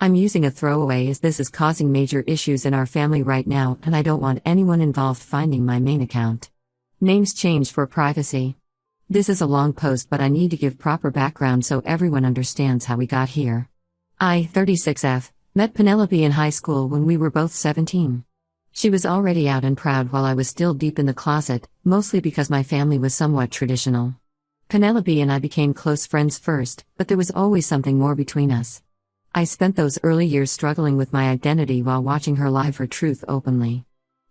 I'm using a throwaway as this is causing major issues in our family right now and I don't want anyone involved finding my main account. Names changed for privacy. This is a long post but I need to give proper background so everyone understands how we got here. I, 36F, met Penelope in high school when we were both 17. She was already out and proud while I was still deep in the closet, mostly because my family was somewhat traditional. Penelope and I became close friends first, but there was always something more between us. I spent those early years struggling with my identity while watching her live her truth openly.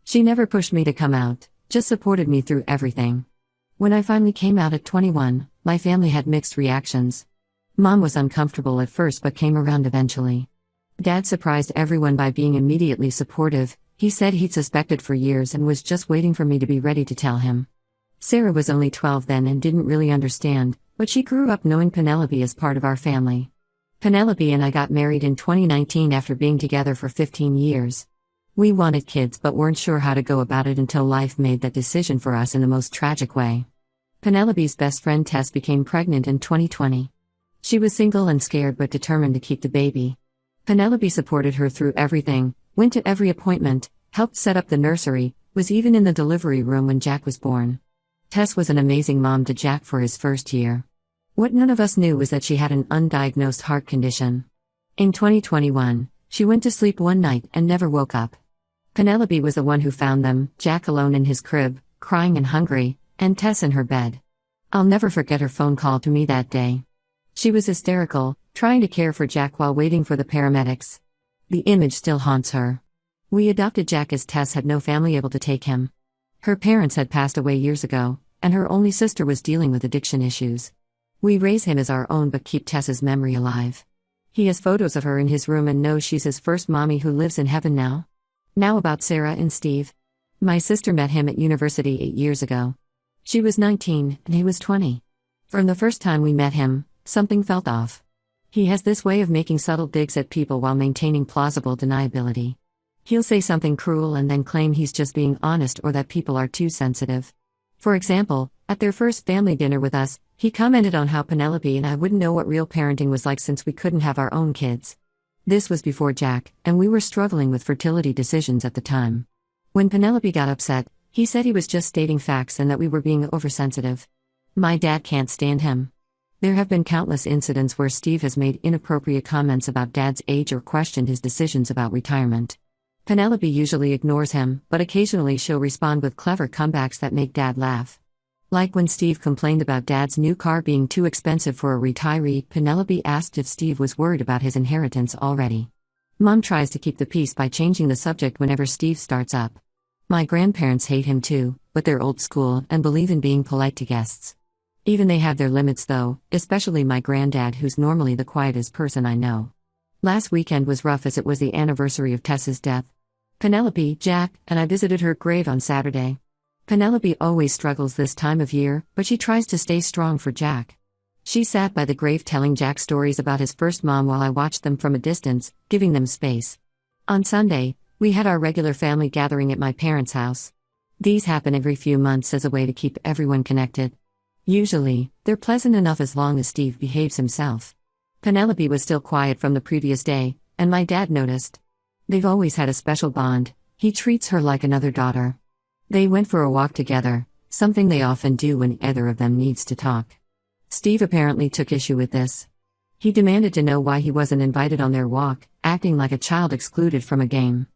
She never pushed me to come out, just supported me through everything. When I finally came out at 21, my family had mixed reactions. Mom was uncomfortable at first but came around eventually. Dad surprised everyone by being immediately supportive. He said he'd suspected for years and was just waiting for me to be ready to tell him. Sarah was only 12 then and didn't really understand, but she grew up knowing Penelope as part of our family. Penelope and I got married in 2019 after being together for 15 years. We wanted kids but weren't sure how to go about it until life made that decision for us in the most tragic way. Penelope's best friend Tess became pregnant in 2020. She was single and scared but determined to keep the baby. Penelope supported her through everything, went to every appointment, helped set up the nursery, was even in the delivery room when Jack was born. Tess was an amazing mom to Jack for his first year. What none of us knew was that she had an undiagnosed heart condition. In 2021, she went to sleep one night and never woke up. Penelope was the one who found them, Jack alone in his crib, crying and hungry, and Tess in her bed. I'll never forget her phone call to me that day. She was hysterical, trying to care for Jack while waiting for the paramedics. The image still haunts her. We adopted Jack as Tess had no family able to take him. Her parents had passed away years ago, and her only sister was dealing with addiction issues. We raise him as our own but keep Tess's memory alive. He has photos of her in his room and knows she's his first mommy who lives in heaven now. Now about Sarah and Steve. My sister met him at university 8 years ago. She was 19 and he was 20. From the first time we met him, something felt off. He has this way of making subtle digs at people while maintaining plausible deniability. He'll say something cruel and then claim he's just being honest or that people are too sensitive. For example, at their first family dinner with us, he commented on how Penelope and I wouldn't know what real parenting was like since we couldn't have our own kids. This was before Jack, and we were struggling with fertility decisions at the time. When Penelope got upset, he said he was just stating facts and that we were being oversensitive. My dad can't stand him. There have been countless incidents where Steve has made inappropriate comments about Dad's age or questioned his decisions about retirement. Penelope usually ignores him, but occasionally she'll respond with clever comebacks that make Dad laugh. Like when Steve complained about Dad's new car being too expensive for a retiree, Penelope asked if Steve was worried about his inheritance already. Mom tries to keep the peace by changing the subject whenever Steve starts up. My grandparents hate him too, but they're old school and believe in being polite to guests. Even they have their limits though, especially my granddad who's normally the quietest person I know. Last weekend was rough as it was the anniversary of Tess's death. Penelope, Jack, and I visited her grave on Saturday. Penelope always struggles this time of year, but she tries to stay strong for Jack. She sat by the grave telling Jack stories about his first mom while I watched them from a distance, giving them space. On Sunday, we had our regular family gathering at my parents' house. These happen every few months as a way to keep everyone connected. Usually, they're pleasant enough as long as Steve behaves himself. Penelope was still quiet from the previous day, and my dad noticed. They've always had a special bond. He treats her like another daughter. They went for a walk together, something they often do when either of them needs to talk. Steve apparently took issue with this. He demanded to know why he wasn't invited on their walk, acting like a child excluded from a game.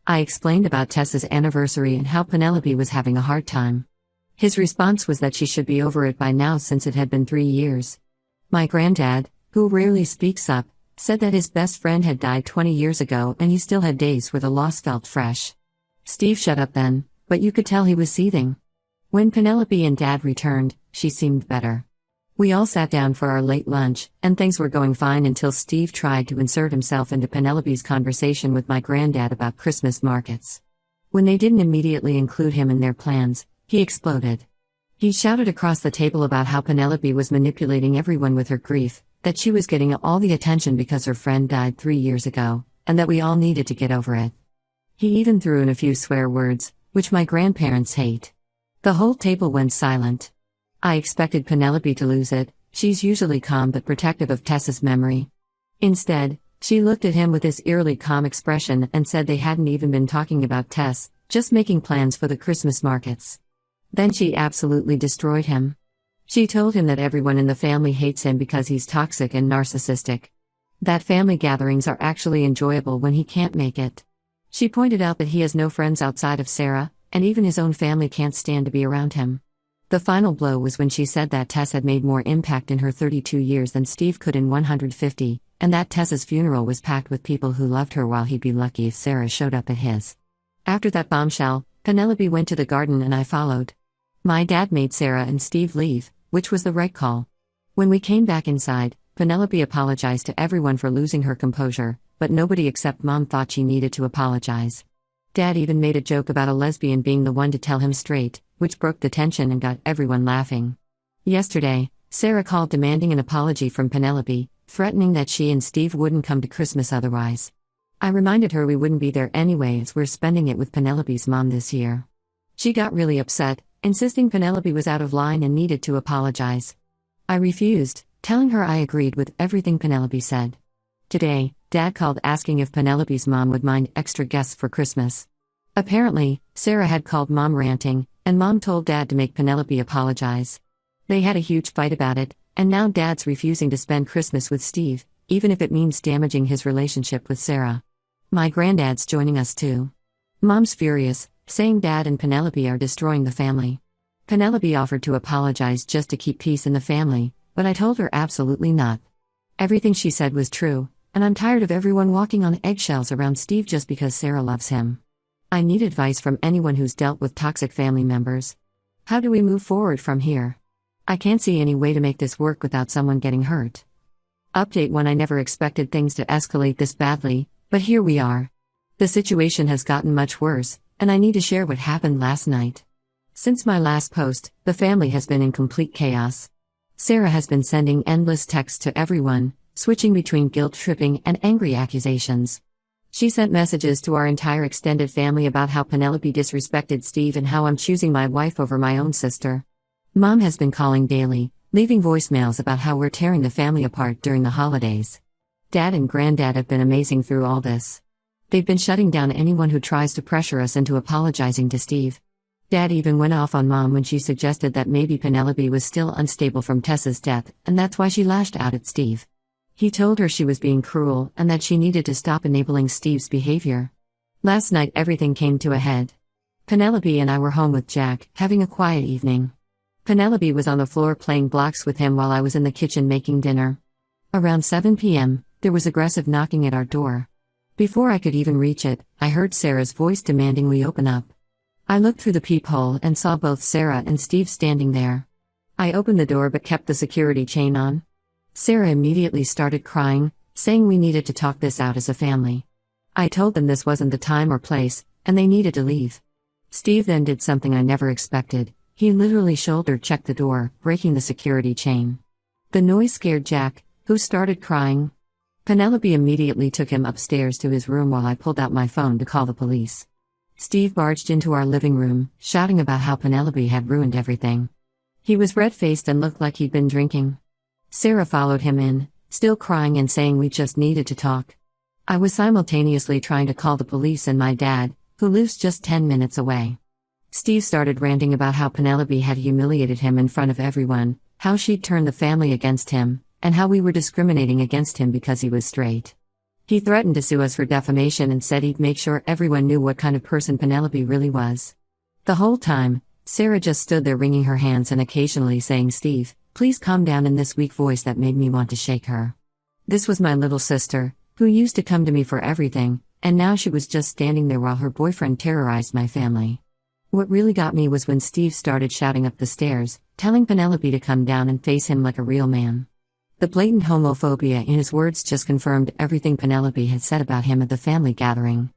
I explained about Tess's anniversary and how Penelope was having a hard time. His response was that she should be over it by now since it had been 3 years. My granddad, who rarely speaks up, said that his best friend had died 20 years ago and he still had days where the loss felt fresh. Steve shut up then, but you could tell he was seething. When Penelope and Dad returned, she seemed better. We all sat down for our late lunch, and things were going fine until Steve tried to insert himself into Penelope's conversation with my granddad about Christmas markets. When they didn't immediately include him in their plans, he exploded. He shouted across the table about how Penelope was manipulating everyone with her grief, that she was getting all the attention because her friend died 3 years ago, and that we all needed to get over it. He even threw in a few swear words, which my grandparents hate. The whole table went silent. I expected Penelope to lose it. She's usually calm but protective of Tess's memory. Instead, She looked at him with this eerily calm expression and said they hadn't even been talking about Tess, just making plans for the Christmas markets. Then she absolutely destroyed him. She told him that everyone in the family hates him because he's toxic and narcissistic. That family gatherings are actually enjoyable when he can't make it. She pointed out that he has no friends outside of Sarah, and even his own family can't stand to be around him. The final blow was when she said that Tess had made more impact in her 32 years than Steve could in 150, and that Tess's funeral was packed with people who loved her while he'd be lucky if Sarah showed up at his. After that bombshell, Penelope went to the garden and I followed. My dad made Sarah and Steve leave, which was the right call. When we came back inside, Penelope apologized to everyone for losing her composure, but nobody except Mom thought she needed to apologize. Dad even made a joke about a lesbian being the one to tell him straight, which broke the tension and got everyone laughing. Yesterday, Sarah called demanding an apology from Penelope, threatening that she and Steve wouldn't come to Christmas otherwise. I reminded her we wouldn't be there anyway as we're spending it with Penelope's mom this year. She got really upset, insisting Penelope was out of line and needed to apologize. I refused, telling her I agreed with everything Penelope said. Today, Dad called asking if Penelope's mom would mind extra guests for Christmas. Apparently, Sarah had called Mom ranting, and Mom told Dad to make Penelope apologize. They had a huge fight about it, and now Dad's refusing to spend Christmas with Steve, even if it means damaging his relationship with Sarah. My granddad's joining us too. Mom's furious, saying Dad and Penelope are destroying the family. Penelope offered to apologize just to keep peace in the family, but I told her absolutely not. Everything she said was true, and I'm tired of everyone walking on eggshells around Steve just because Sarah loves him. I need advice from anyone who's dealt with toxic family members. How do we move forward from here? I can't see any way to make this work without someone getting hurt. Update 1: I never expected things to escalate this badly, but here we are. The situation has gotten much worse, and I need to share what happened last night. Since my last post, the family has been in complete chaos. Sarah has been sending endless texts to everyone, switching between guilt-tripping and angry accusations. She sent messages to our entire extended family about how Penelope disrespected Steve and how I'm choosing my wife over my own sister. Mom has been calling daily, leaving voicemails about how we're tearing the family apart during the holidays. Dad and Granddad have been amazing through all this. They've been shutting down anyone who tries to pressure us into apologizing to Steve. Dad even went off on Mom when she suggested that maybe Penelope was still unstable from Tessa's death, and that's why she lashed out at Steve. He told her she was being cruel and that she needed to stop enabling Steve's behavior. Last night everything came to a head. Penelope and I were home with Jack, having a quiet evening. Penelope was on the floor playing blocks with him while I was in the kitchen making dinner. Around 7 p.m., there was aggressive knocking at our door. Before I could even reach it, I heard Sarah's voice demanding we open up. I looked through the peephole and saw both Sarah and Steve standing there. I opened the door but kept the security chain on. Sarah immediately started crying, saying we needed to talk this out as a family. I told them this wasn't the time or place, and they needed to leave. Steve then did something I never expected. He literally shoulder-checked the door, breaking the security chain. The noise scared Jack, who started crying. Penelope immediately took him upstairs to his room while I pulled out my phone to call the police. Steve barged into our living room, shouting about how Penelope had ruined everything. He was red-faced and looked like he'd been drinking. Sarah followed him in, still crying and saying we just needed to talk. I was simultaneously trying to call the police and my dad, who lives just 10 minutes away. Steve started ranting about how Penelope had humiliated him in front of everyone, how she'd turned the family against him, and how we were discriminating against him because he was straight. He threatened to sue us for defamation and said he'd make sure everyone knew what kind of person Penelope really was. The whole time, Sarah just stood there wringing her hands and occasionally saying, "Steve, please calm down," in this weak voice that made me want to shake her. This was my little sister, who used to come to me for everything, and now she was just standing there while her boyfriend terrorized my family. What really got me was when Steve started shouting up the stairs, telling Penelope to come down and face him like a real man. The blatant homophobia in his words just confirmed everything Penelope had said about him at the family gathering.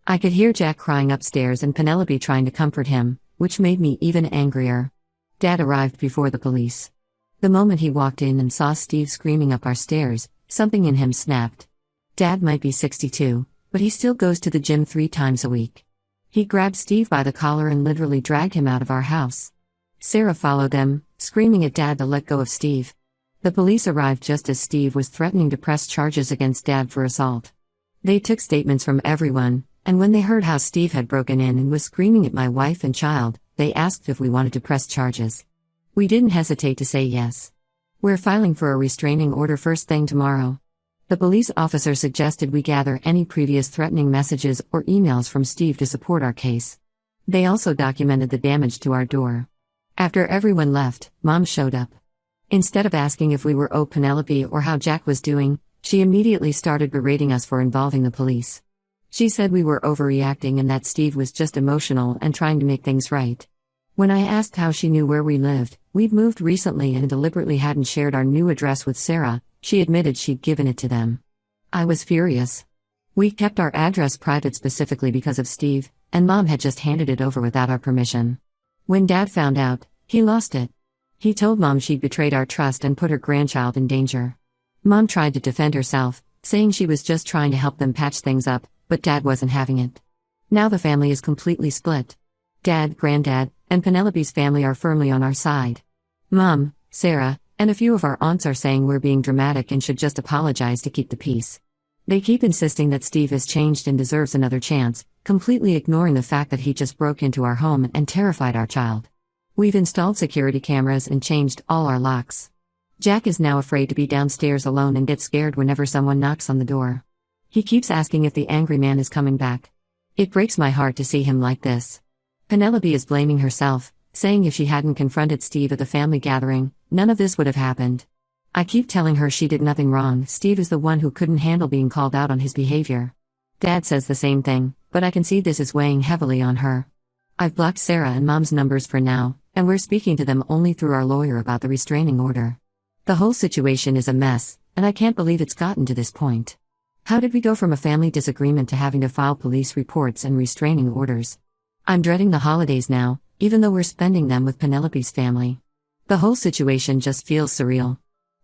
I could hear Jack crying upstairs and Penelope trying to comfort him, which made me even angrier. Dad arrived before the police. The moment he walked in and saw Steve screaming up our stairs, something in him snapped. Dad might be 62, but he still goes to the gym 3 times a week. He grabbed Steve by the collar and literally dragged him out of our house. Sarah followed them, screaming at Dad to let go of Steve. The police arrived just as Steve was threatening to press charges against Dad for assault. They took statements from everyone, and when they heard how Steve had broken in and was screaming at my wife and child, they asked if we wanted to press charges. We didn't hesitate to say yes. We're filing for a restraining order first thing tomorrow. The police officer suggested we gather any previous threatening messages or emails from Steve to support our case. They also documented the damage to our door. After everyone left, Mom showed up. Instead of asking if we were Penelope or how Jack was doing, she immediately started berating us for involving the police. She said we were overreacting and that Steve was just emotional and trying to make things right. When I asked how she knew where we lived, we'd moved recently and deliberately hadn't shared our new address with Sarah, she admitted she'd given it to them. I was furious. We kept our address private specifically because of Steve, and Mom had just handed it over without our permission. When Dad found out, he lost it. He told Mom she'd betrayed our trust and put her grandchild in danger. Mom tried to defend herself, saying she was just trying to help them patch things up, but Dad wasn't having it. Now the family is completely split. Dad, Granddad, and Penelope's family are firmly on our side. Mom, Sarah, and a few of our aunts are saying we're being dramatic and should just apologize to keep the peace. They keep insisting that Steve has changed and deserves another chance, completely ignoring the fact that he just broke into our home and terrified our child. We've installed security cameras and changed all our locks. Jack is now afraid to be downstairs alone and gets scared whenever someone knocks on the door. He keeps asking if the angry man is coming back. It breaks my heart to see him like this. Penelope is blaming herself, saying if she hadn't confronted Steve at the family gathering, none of this would have happened. I keep telling her she did nothing wrong. Steve is the one who couldn't handle being called out on his behavior. Dad says the same thing, but I can see this is weighing heavily on her. I've blocked Sarah and Mom's numbers for now, and we're speaking to them only through our lawyer about the restraining order. The whole situation is a mess, and I can't believe it's gotten to this point. How did we go from a family disagreement to having to file police reports and restraining orders? I'm dreading the holidays now, even though we're spending them with Penelope's family. The whole situation just feels surreal.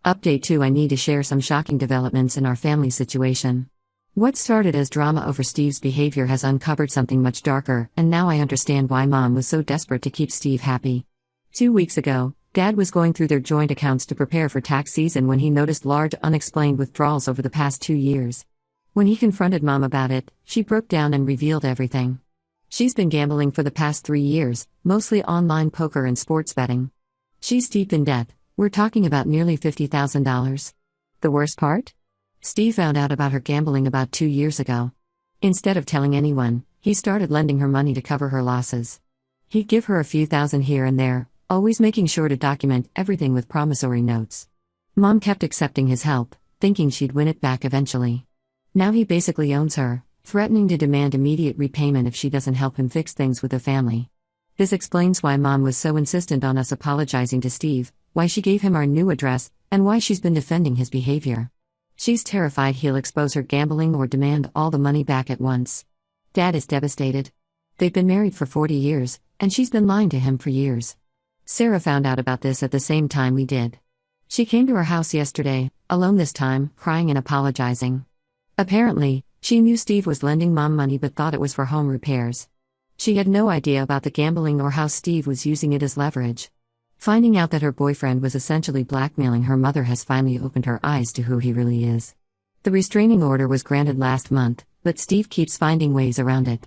Update 2: I need to share some shocking developments in our family situation. What started as drama over Steve's behavior has uncovered something much darker, and now I understand why Mom was so desperate to keep Steve happy. 2 weeks ago, Dad was going through their joint accounts to prepare for tax season when he noticed large unexplained withdrawals over the past 2 years. When he confronted Mom about it, she broke down and revealed everything. She's been gambling for the past 3 years, mostly online poker and sports betting. She's deep in debt. We're talking about nearly $50,000. The worst part? Steve found out about her gambling about 2 years ago. Instead of telling anyone, he started lending her money to cover her losses. He'd give her a few thousand here and there, always making sure to document everything with promissory notes. Mom kept accepting his help, thinking she'd win it back eventually. Now he basically owns her, threatening to demand immediate repayment if she doesn't help him fix things with the family. This explains why Mom was so insistent on us apologizing to Steve, why she gave him our new address, and why she's been defending his behavior. She's terrified he'll expose her gambling or demand all the money back at once. Dad is devastated. They've been married for 40 years, and she's been lying to him for years. Sarah found out about this at the same time we did. She came to our house yesterday, alone this time, crying and apologizing. Apparently, she knew Steve was lending Mom money but thought it was for home repairs. She had no idea about the gambling or how Steve was using it as leverage. Finding out that her boyfriend was essentially blackmailing her mother has finally opened her eyes to who he really is. The restraining order was granted last month, but Steve keeps finding ways around it.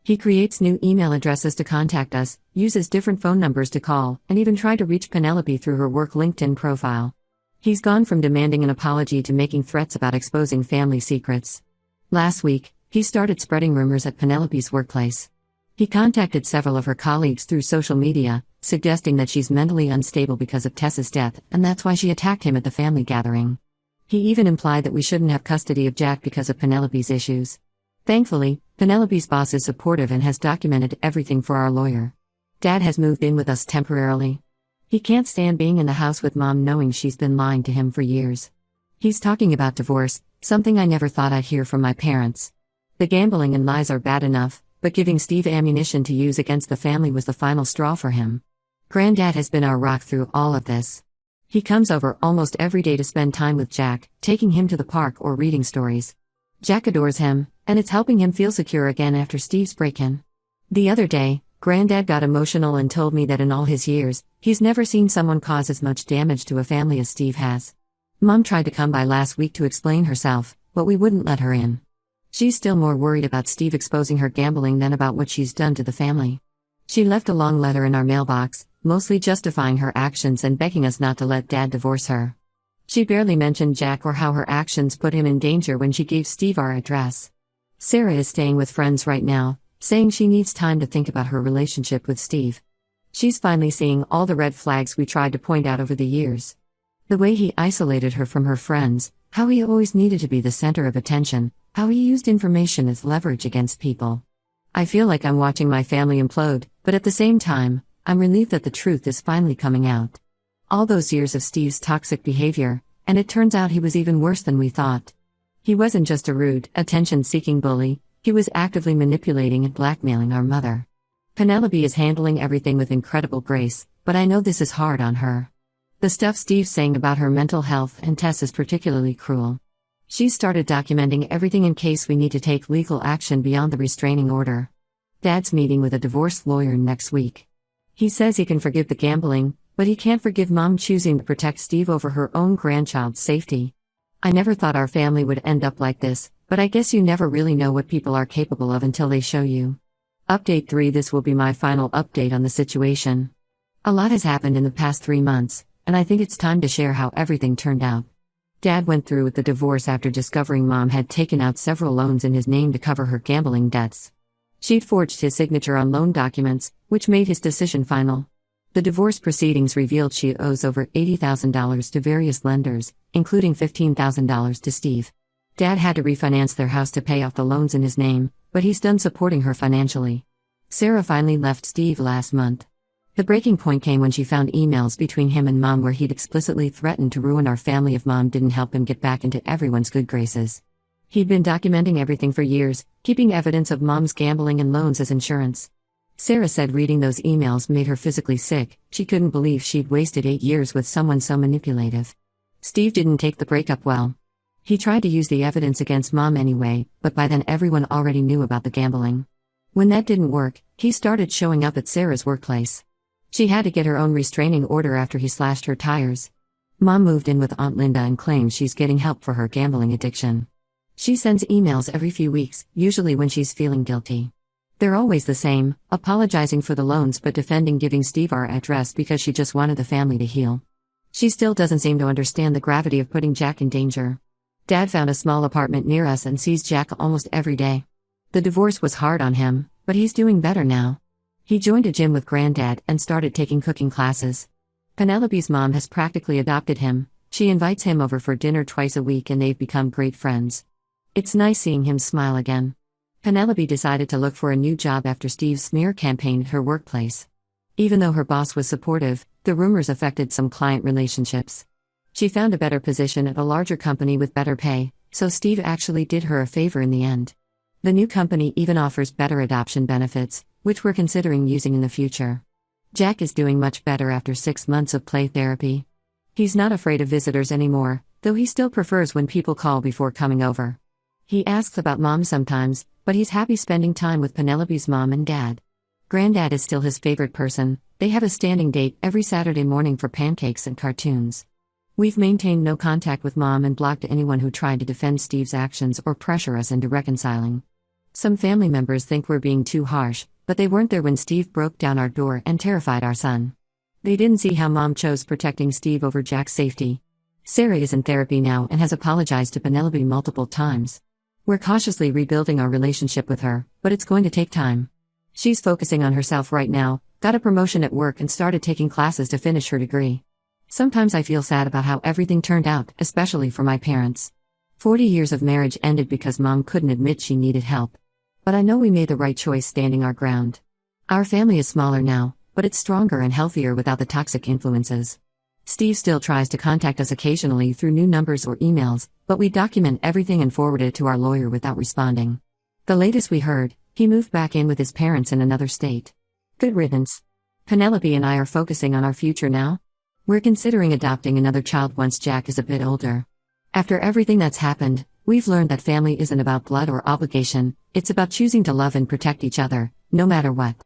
He creates new email addresses to contact us, uses different phone numbers to call, and even tried to reach Penelope through her work LinkedIn profile. He's gone from demanding an apology to making threats about exposing family secrets. Last week, he started spreading rumors at Penelope's workplace. He contacted several of her colleagues through social media, suggesting that she's mentally unstable because of Tessa's death, and that's why she attacked him at the family gathering. He even implied that we shouldn't have custody of Jack because of Penelope's issues. Thankfully, Penelope's boss is supportive and has documented everything for our lawyer. Dad has moved in with us temporarily. He can't stand being in the house with Mom knowing she's been lying to him for years. He's talking about divorce, something I never thought I'd hear from my parents. The gambling and lies are bad enough, but giving Steve ammunition to use against the family was the final straw for him. Granddad has been our rock through all of this. He comes over almost every day to spend time with Jack, taking him to the park or reading stories. Jack adores him, and it's helping him feel secure again after Steve's break-in. The other day, Granddad got emotional and told me that in all his years, he's never seen someone cause as much damage to a family as Steve has. Mom tried to come by last week to explain herself, but we wouldn't let her in. She's still more worried about Steve exposing her gambling than about what she's done to the family. She left a long letter in our mailbox, mostly justifying her actions and begging us not to let Dad divorce her. She barely mentioned Jack or how her actions put him in danger when she gave Steve our address. Sarah is staying with friends right now, saying she needs time to think about her relationship with Steve. She's finally seeing all the red flags we tried to point out over the years. The way he isolated her from her friends, how he always needed to be the center of attention, how he used information as leverage against people. I feel like I'm watching my family implode, but at the same time, I'm relieved that the truth is finally coming out. All those years of Steve's toxic behavior, and it turns out he was even worse than we thought. He wasn't just a rude, attention-seeking bully, he was actively manipulating and blackmailing our mother. Penelope is handling everything with incredible grace, but I know this is hard on her. The stuff Steve's saying about her mental health and Tess is particularly cruel. She's started documenting everything in case we need to take legal action beyond the restraining order. Dad's meeting with a divorce lawyer next week. He says he can forgive the gambling, but he can't forgive Mom choosing to protect Steve over her own grandchild's safety. I never thought our family would end up like this, but I guess you never really know what people are capable of until they show you. Update 3. This will be my final update on the situation. A lot has happened in the past 3 months, and I think it's time to share how everything turned out. Dad went through with the divorce after discovering Mom had taken out several loans in his name to cover her gambling debts. She'd forged his signature on loan documents, which made his decision final. The divorce proceedings revealed she owes over $80,000 to various lenders, including $15,000 to Steve. Dad had to refinance their house to pay off the loans in his name, but he's done supporting her financially. Sarah finally left Steve last month. The breaking point came when she found emails between him and Mom where he'd explicitly threatened to ruin our family if Mom didn't help him get back into everyone's good graces. He'd been documenting everything for years, keeping evidence of Mom's gambling and loans as insurance. Sarah said reading those emails made her physically sick. She couldn't believe she'd wasted 8 years with someone so manipulative. Steve didn't take the breakup well. He tried to use the evidence against Mom anyway, but by then everyone already knew about the gambling. When that didn't work, he started showing up at Sarah's workplace. She had to get her own restraining order after he slashed her tires. Mom moved in with Aunt Linda and claims she's getting help for her gambling addiction. She sends emails every few weeks, usually when she's feeling guilty. They're always the same, apologizing for the loans but defending giving Steve our address because she just wanted the family to heal. She still doesn't seem to understand the gravity of putting Jack in danger. Dad found a small apartment near us and sees Jack almost every day. The divorce was hard on him, but he's doing better now. He joined a gym with Granddad and started taking cooking classes. Penelope's mom has practically adopted him. She invites him over for dinner twice a week and they've become great friends. It's nice seeing him smile again. Penelope decided to look for a new job after Steve's smear campaign at her workplace. Even though her boss was supportive, the rumors affected some client relationships. She found a better position at a larger company with better pay, so Steve actually did her a favor in the end. The new company even offers better adoption benefits, which we're considering using in the future. Jack is doing much better after 6 months of play therapy. He's not afraid of visitors anymore, though he still prefers when people call before coming over. He asks about Mom sometimes, but he's happy spending time with Penelope's mom and dad. Granddad is still his favorite person. They have a standing date every Saturday morning for pancakes and cartoons. We've maintained no contact with Mom and blocked anyone who tried to defend Steve's actions or pressure us into reconciling. Some family members think we're being too harsh, but they weren't there when Steve broke down our door and terrified our son. They didn't see how Mom chose protecting Steve over Jack's safety. Sarah is in therapy now and has apologized to Penelope multiple times. We're cautiously rebuilding our relationship with her, but it's going to take time. She's focusing on herself right now, got a promotion at work and started taking classes to finish her degree. Sometimes I feel sad about how everything turned out, especially for my parents. 40 years of marriage ended because Mom couldn't admit she needed help. But I know we made the right choice standing our ground. Our family is smaller now, but it's stronger and healthier without the toxic influences. Steve still tries to contact us occasionally through new numbers or emails, but we document everything and forward it to our lawyer without responding. The latest we heard, he moved back in with his parents in another state. Good riddance. Penelope and I are focusing on our future now. We're considering adopting another child once Jack is a bit older. After everything that's happened, we've learned that family isn't about blood or obligation, it's about choosing to love and protect each other, no matter what.